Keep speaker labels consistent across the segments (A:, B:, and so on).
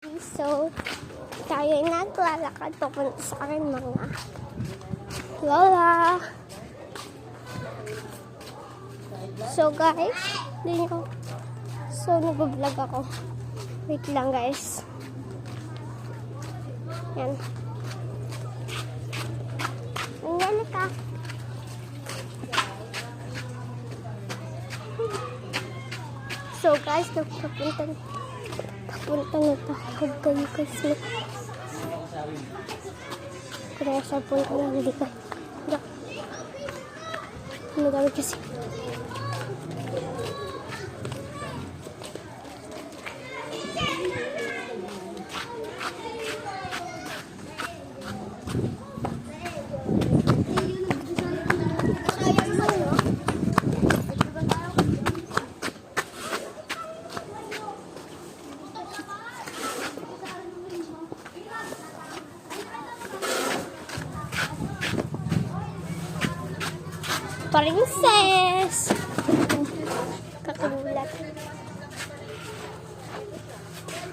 A: So, tayo ay naglalakad papunta sa aking mga lola. So guys, nag-vlog ako. Wait lang guys. Yan. Nangyari ka. So guys, papunta na tayo kasi kaya sa punta na hindi ka nagamit kasi princess. Kakulat.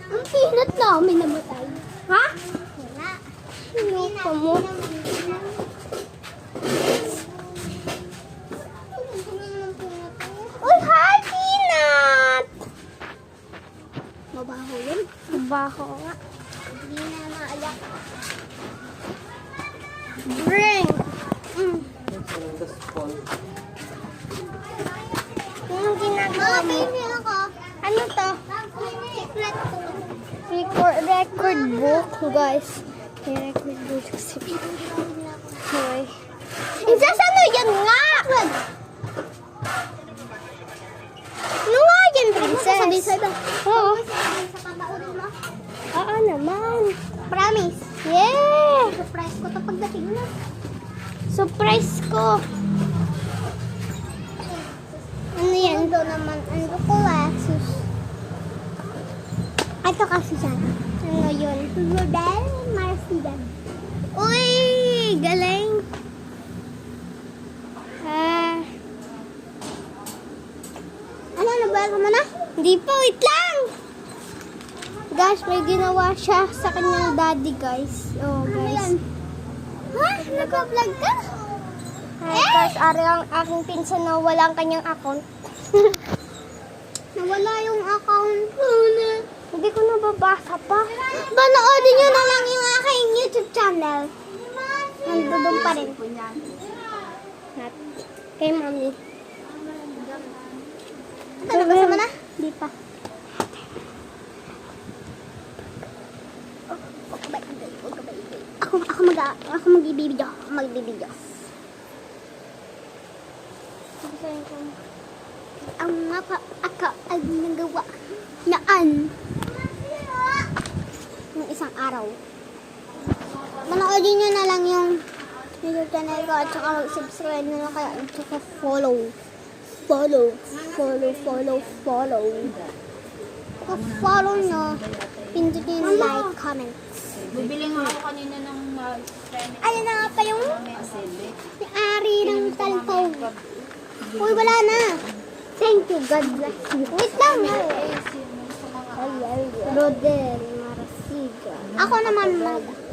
A: Ang pinat namin namatay. Ha? Wala. Ano pa mo? Uy, hi, Peanut! Mabaho yun? Mabaho nga. Hindi na maalak. Bring! Anong ginagawa mo? Ano to? Record book, guys. May record book kasi. Okay. Insasano yan nga? Ano nga yan, princess? Oo. Oo naman. Promise? Yeah! Surprise ko to pagdating na. Surprise ko. Ano yan? Ito naman. Ano ko sus. Ito kasi siya. Ano yun? Rodel Marcidan. Uy! Galing! Ano? Nabala mo na? Hindi pa. Wait lang! Guys, may ginawa siya sa kanyang daddy, guys. Oh, guys. Ha? Nag-vlog ka? Guys, ari ang aking pinsan na walang kanyang account. Nawala yung account. Hindi ko nababasa pa. Panoodin nyo na lang yung aking YouTube channel. Nandun pa rin. Kay mami. Nabasa mo na? Hindi pa. Ako mag-ibibidyo. Ang mapa ako ay nagawa naan ng isang araw. Manoodin nyo na lang yung YouTube channel ko at saka mag-subscribe na lang kayo at saka follow. Follow nyo. Pindutin yung like, comment.
B: Bibili nga ako kanina ng
A: Ayun na nga pa yung ari ng talpaw. Uy, wala na. Thank you, God bless you. Wait lang. Rodel Marasiga. Ako naman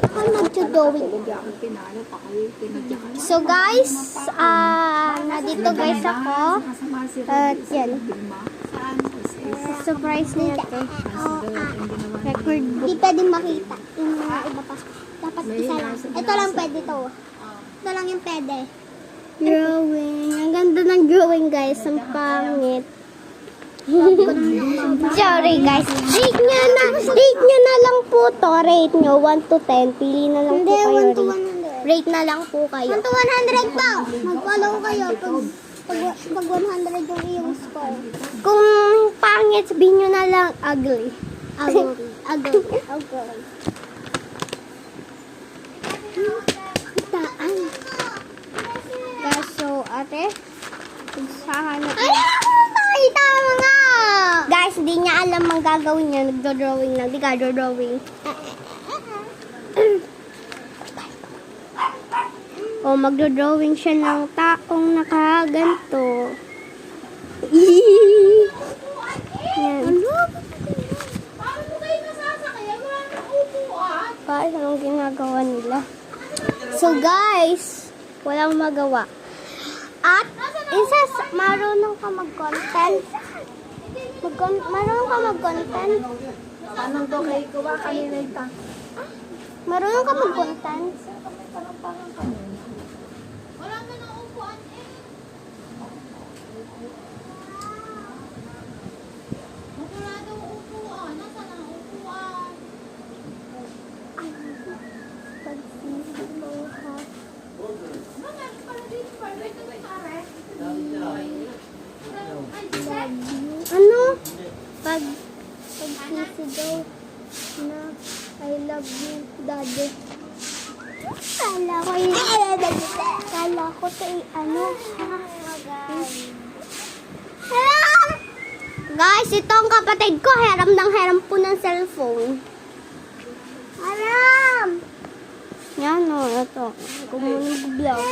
A: mag-tudowing. So guys, nandito guys ako. At yan. Surprise niya ito. Record book. Di pwede makita yung mga iba pa. Dapat isa lang. Ito lang pwede to. Ito lang yung pwede. Drawing. Ang ganda ng drawing guys. Ang pangit. Sorry guys. Rate nyo na lang po to. Rate nyo 1 to 10. Pili na lang po kayo. 1 to 100. Rate na lang po kayo. 1 to 100 pa. Mag-follow kayo. Pag 100 yung iyong score. Kung pangit, sabihin nyo na lang ugly. Ugly. Taan. Guys, so ate, pagsahanap na. Ay, nakita mo nga! Guys, hindi niya alam ang gagawin niya. Nagdo-drawing lang. Di ka drawing. O, magdo-drawing siya ng taong nakaganto. Yan. Guys, anong ginagawa nila? So guys, walang magawa. At marunong ka mag-content? Marunong ka mag-content?
B: Anong to kay kuha kanina ita?
A: Marunong ka mag-content?
B: Wala na nang upuan eh. Wala daw upuan. Nasaan ang upuan?
A: Pagsisigaw ha.
B: Bakit pala dito pa? Dito may pare.
A: Ano? Pagsisigaw na I love you, Daddy. Kala ko sa ano. Guys, ito ang kapatid ko. Heram ng heram po ng cellphone. Haram! Yan o, ito. Kumunog vlog.